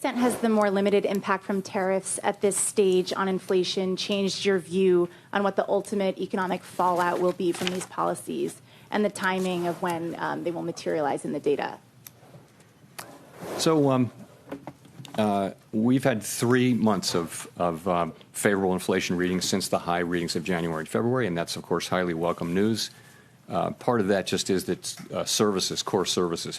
extent has the more limited impact from tariffs at this stage on inflation changed your view on what the ultimate economic fallout will be from these policies and the timing of when they will materialize in the data? So we've had 3 months of favorable inflation readings since the high readings of January and February, and that's, of course, highly welcome news. Part of that just is that services, core services,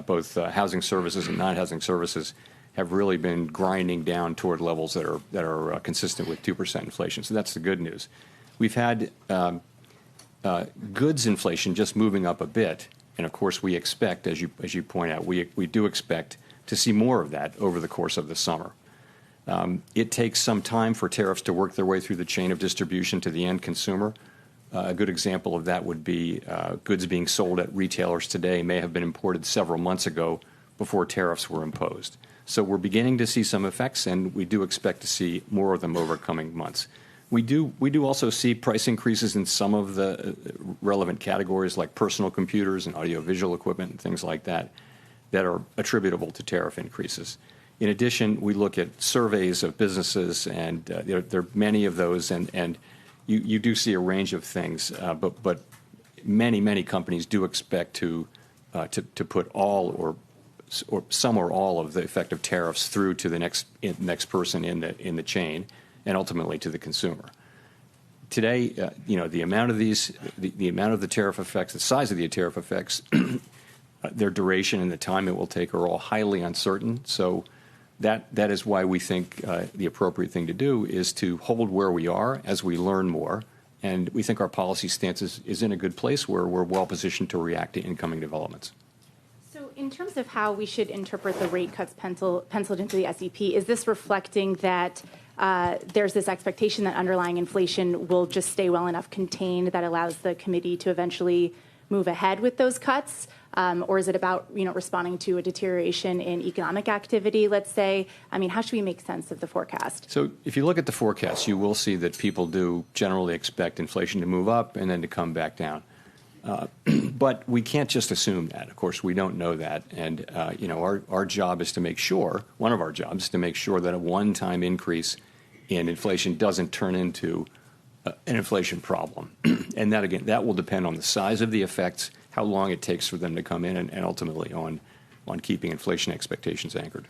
both housing services and non-housing services, have really been grinding down toward levels that are consistent with 2% inflation. So that's the good news. We've had goods inflation just moving up a bit, and of course we expect, as you point out, we do expect to see more of that over the course of the summer. It takes some time for tariffs to work their way through the chain of distribution to the end consumer. A good example of that would be goods being sold at retailers today may have been imported several months ago before tariffs were imposed. So we're beginning to see some effects, and we do expect to see more of them over coming months. We do also see price increases in some of the relevant categories like personal computers and audiovisual equipment and things like that that are attributable to tariff increases. In addition, we look at surveys of businesses, and there are many of those, and you do see a range of things, but many companies do expect to put all or some or all of the effect of tariffs through to the next person in the chain, and ultimately to the consumer. Today, the amount of the amount of the tariff effects, the size of the tariff effects, their duration and the time it will take are all highly uncertain. So that is why we think the appropriate thing to do is to hold where we are as we learn more. And we think our policy stance is in a good place where we're well positioned to react to incoming developments. So in terms of how we should interpret the rate cuts penciled into the SEP, is this reflecting that there's this expectation that underlying inflation will just stay well enough contained that allows the committee to eventually move ahead with those cuts? Or is it about responding to a deterioration in economic activity, let's say? I mean, how should we make sense of the forecast? So if you look at the forecast, you will see that people do generally expect inflation to move up and then to come back down. But we can't just assume that. Of course, we don't know that. And, our job is to make sure, one of our jobs is to make sure that a one-time increase in inflation doesn't turn into an inflation problem. And that, again, that will depend on the size of the effects, how long it takes for them to come in, and ultimately on keeping inflation expectations anchored.